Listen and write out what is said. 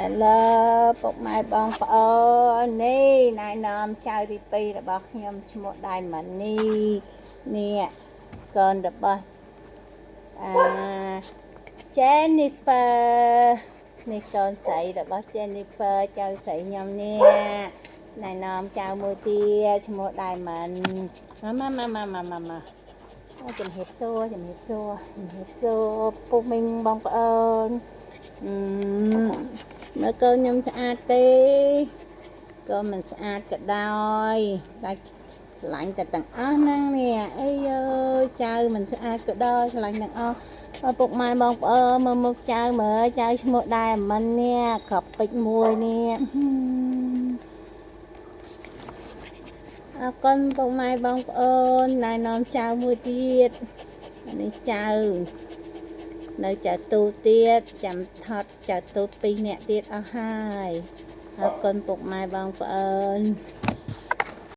Hello ពុកម៉ែបងប្អូននេះណែនាំចៅទី2របស់ខ្ញុំឈ្មោះ Diamond នេះកូនរបស់Jennifer នេះកូនស្រីរបស់ Jennifer ចៅស្រីខ្ញុំនេះណែនាំចៅមួយទៀតឈ្មោះ Diamond មកជំរាបសួរពុកមីងបងប្អូនមើលកូនខ្ញុំស្អាតទេក៏មិនស្អាតក៏ដោយតែឆ្លាញ់តែទាំងអស់ហ្នឹងនេះអីយើចៅមិនស្អាតក៏ដោយឆ្លាញ់ទាំងអស់ពុកម៉ែបងប្អូនមើលមុខចៅមើលចៅឈ្មោះដែរមិននេះក្របពេជ្រមួយនេះអរគុណពុកម៉ែបងប្អូនណែនាំចៅមួយទៀតនេះចៅនៅចៅទូទៀតចាំថតចៅទូ2នាក់ទៀតអស់ហើយអរគុណពុកម៉ែបងប្អូន